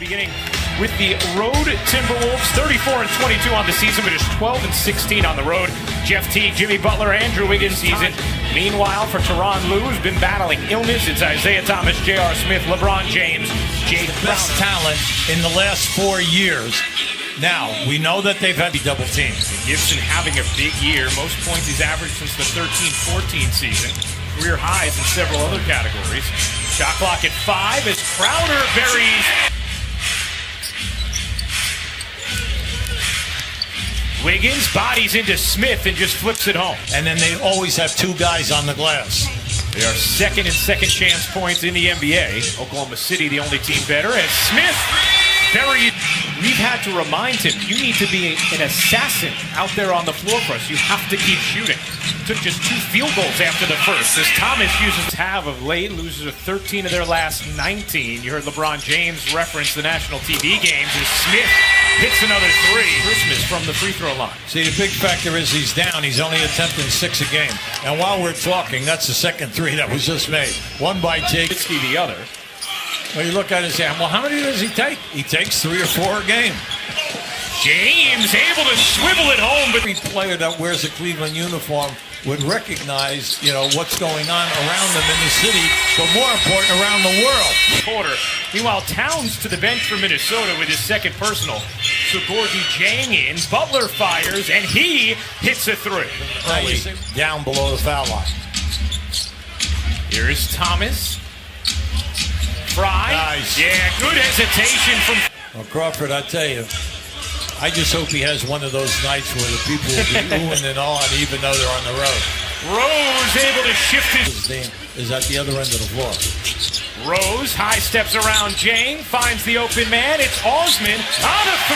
Beginning with the road Timberwolves, 34-22 on the season, but just 12-16 on the road. Jeff Teague, Jimmy Butler, Andrew Wiggins season. Meanwhile, for Tyronn Lue, who's been battling illness, it's Isaiah Thomas, J.R. Smith, LeBron James, Jake Brown. Best talent in the last 4 years. Now, we know that they've had double teams. Gibson having a big year. Most points he's averaged since the 13-14 season. Career highs in several other categories. Shot clock at 5 as Crowder buries. Wiggins bodies into Smith and just flips it home. And then they always have two guys on the glass. They are second in second chance points in the NBA. Oklahoma City, the only team better. As Smith buries. We've had to remind him, you need to be an assassin out there on the floor for us. You have to keep shooting. Took just 2 field goals after the first. As Thomas uses half of late, loses 13 of their last 19. You heard LeBron James reference the national TV games as Smith hits another 3. Christmas from the free throw line. See, the big factor is he's down. He's only attempting 6 a game. And while we're talking, that's the second 3 that was just made. One by Jake. The other. Well, you look at his hand. Well, how many does he take? He takes 3 or 4 a game. James able to swivel it home. But every player that wears a Cleveland uniform would recognize, what's going on around them in the city, but more important, around the world. Quarter. Meanwhile, Towns to the bench for Minnesota with his second personal. So Gorgie Jang in. Butler fires, and he hits a 3. Down below the foul line. Here is Thomas. Fry. Nice. Yeah, good hesitation from... Well, Crawford, I tell you, I just hope he has one of those nights where the people will be oohing and on even though they're on the road. Rose able to shift his... Is at the other end of the floor. Rose high steps around Jang, finds the open man. It's Osman on a 3.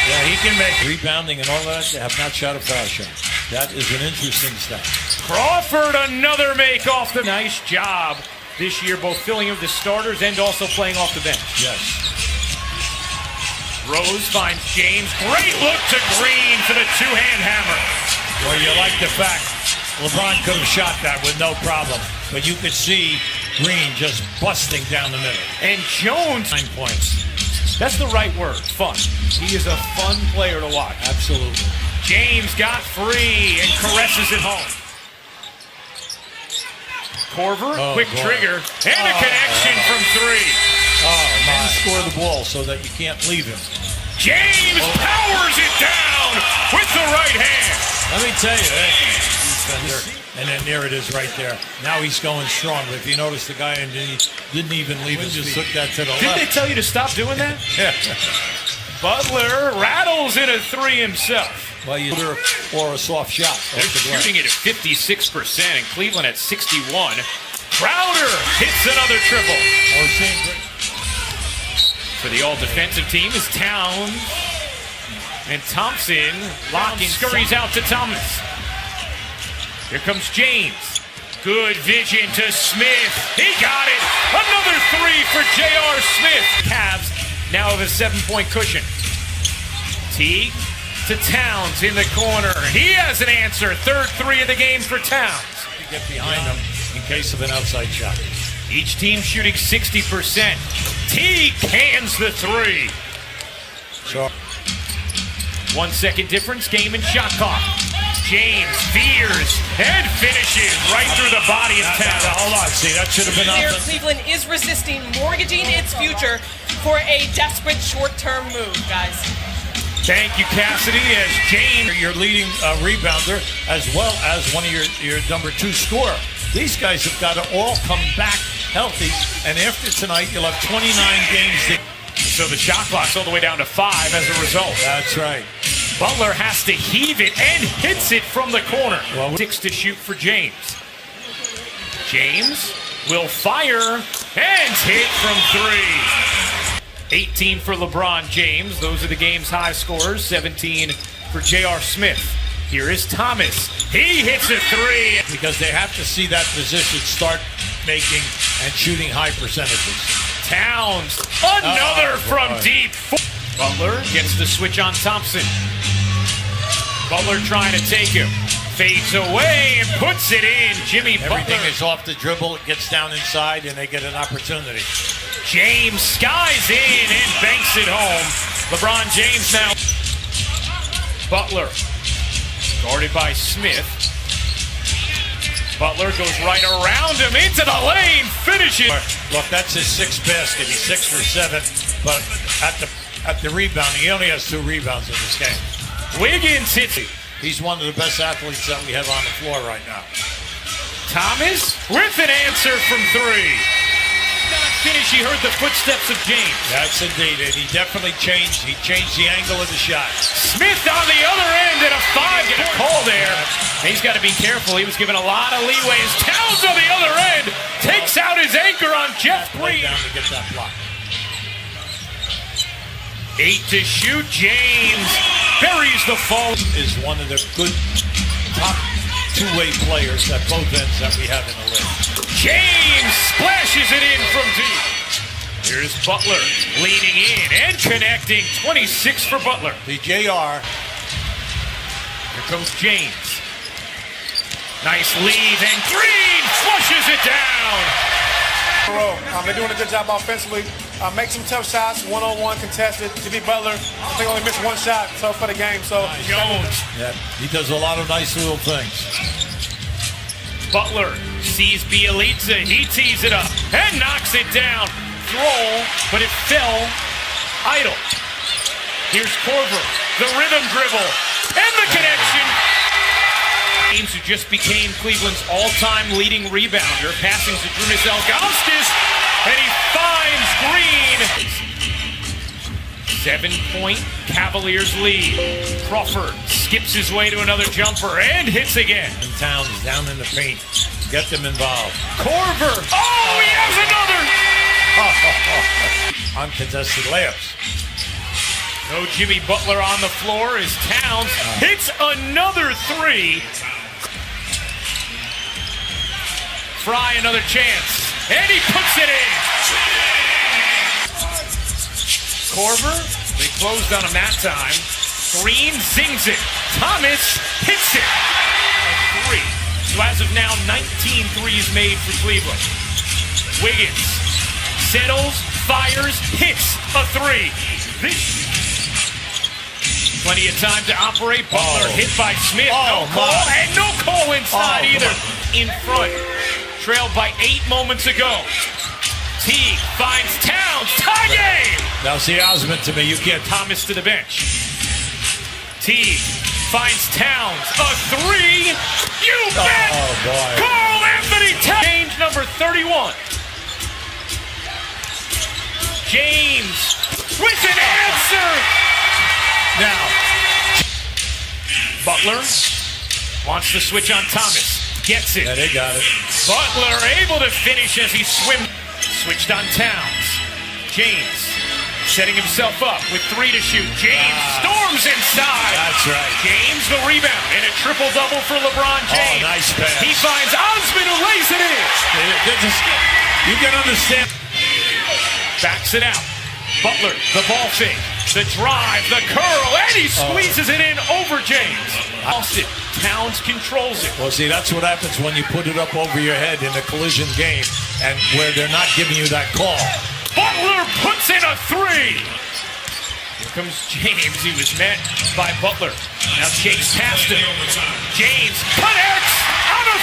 Yeah, he can make rebounding and all that. They have not shot a foul shot. That is an interesting stat. Crawford, another make off the... Nice job this year, both filling in with the starters and also playing off the bench. Yes. Rose finds James. Great look to Green for the 2-hand hammer. Well, you like the fact LeBron could have shot that with no problem, but you could see Green just busting down the middle. And Jones, 9 points. That's the right word, fun. He is a fun player to watch. Absolutely. James got free and caresses it home. Corver, quick trigger, and a connection from 3. And score the ball so that you can't leave him. James powers it down with the right hand. Let me tell you, and then there it is right there. Now he's going strong. But if you notice, the guy didn't even leave his feet. Just took that to the left. Didn't they tell you to stop doing that? Yeah. Butler rattles in a 3 himself. Well, or a soft shot. They're shooting it at 56%, and Cleveland at 61. Crowder hits another triple. For the all-defensive team is Towns. And Thompson locking, scurries out to Thomas. Here comes James. Good vision to Smith. He got it. Another 3 for J.R. Smith. Cavs now have a 7-point cushion. Teague to Towns in the corner. He has an answer. Third 3 of the game for Towns. You get behind him in case of an outside shot. Each team shooting 60%. Teague hands the 3. So 1 second difference, game and shot clock. James veers and finishes right through the body of Towns. Hold on, see, that should have been Here, up. Cleveland is resisting mortgaging its future for a desperate short-term move, guys. Thank you, Cassidy, as James... Your leading rebounder, as well as one of your number 2 scorer. These guys have got to all come back healthy, and after tonight, you'll have 29 games. So the shot clock's all the way down to 5 as a result. That's right. Butler has to heave it and hits it from the corner. 6 to shoot for James. James will fire and hit from 3. 18 for LeBron James. Those are the game's high scores. 17 for J.R. Smith. Here is Thomas. He hits a 3. Because they have to see that position start making and shooting high percentages. Towns, another from deep. Butler gets the switch on Thompson. Butler trying to take him. Fades away and puts it in. Jimmy Butler. Everything is off the dribble. It gets down inside and they get an opportunity. James skies in and banks it home. LeBron James now. Butler, guarded by Smith. Butler goes right around him into the lane, finishes. Look, that's his sixth basket. He's 6 for 7, but at the rebounding, he only has 2 rebounds in this game. Wiggins hits it. He's one of the best athletes that we have on the floor right now. Thomas with an answer from 3. Not finish. He heard the footsteps of James. That's indeed it. He definitely changed. He changed the angle of the shot. Smith on the other end and a 5. Get a call there. He's got to be careful. He was given a lot of leeway. As Towns on the other end takes out his anchor on Jeff Green. Down to get that block. 8 to shoot. James buries the fall. Is one of the good top two-way players at both ends that we have in the league. James splashes it in from deep. Here's Butler leaning in and connecting. 26 for Butler. The JR. Here comes James. Nice lead, and Green flushes it down. They're doing a good job offensively. Make some tough shots, one-on-one contested. Jimmy Butler, I think only missed 1 shot so for the game. So Jones. Yeah, he does a lot of nice little things. Butler sees Bielitsa. He tees it up and knocks it down. Throw, but it fell idle. Here's Korver, the rhythm dribble, and the connection. James, who just became Cleveland's all-time leading rebounder, passing to Drunas Ilgauskas, and he finds Green. 7-point Cavaliers lead. Crawford skips his way to another jumper and hits again. And Towns down in the paint. Get them involved. Korver. Oh, he has another. Uncontested layups. No Jimmy Butler on the floor as Towns hits another 3. Fry another chance, and he puts it in. Korver, they closed on him that time. Green zings it. Thomas hits it. A 3. So as of now, 19 threes made for Cleveland. Wiggins settles, fires, hits a 3. Plenty of time to operate. Butler hit by Smith. No call, and no call inside either. In front. Trailed by 8 moments ago. Teague finds Towns. Tie game! Now see Osmond to me. You can't. Thomas to the bench. Teague finds Towns. A 3. You bet! Oh, boy. Carl Anthony Towns. Change number 31. James with an answer. Now. Butler wants to switch on Thomas. Gets it. Yeah, they got it. Butler able to finish as he swims. Switched on Towns. James setting himself up with 3 to shoot. James storms inside. That's right. James the rebound and a triple-double for LeBron James. Oh, nice pass. He finds Osmond who lays it in. You can understand. Backs it out. Butler, the ball fake, the drive, the curl, and he squeezes it in over James. Austin, Towns controls it. Well, see, that's what happens when you put it up over your head in a collision game and where they're not giving you that call. Butler puts in a 3. Here comes James. He was met by Butler. Now Chase past him. James connects on a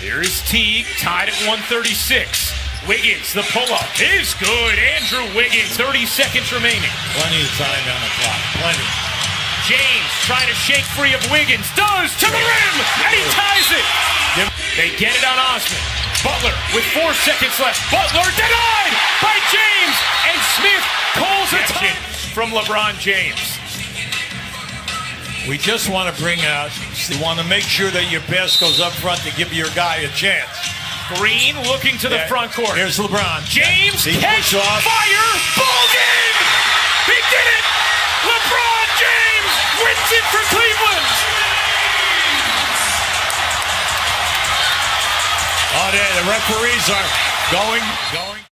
3. Here's Teague, tied at 136. Wiggins, the pull-up is good. Andrew Wiggins, 30 seconds remaining. Plenty of time on the clock. Plenty. James trying to shake free of Wiggins. Does to the rim, and he ties it. They get it on Osmond. Butler with 4 seconds left. Butler denied by James, and Smith calls a time from LeBron James. We just want to bring out, you want to make sure that your pass goes up front to give your guy a chance. Green looking to the front court. Here's LeBron. James, catch, off. fire, ball game! He did it! LeBron James wins it for Cleveland! Oh, the referees are going.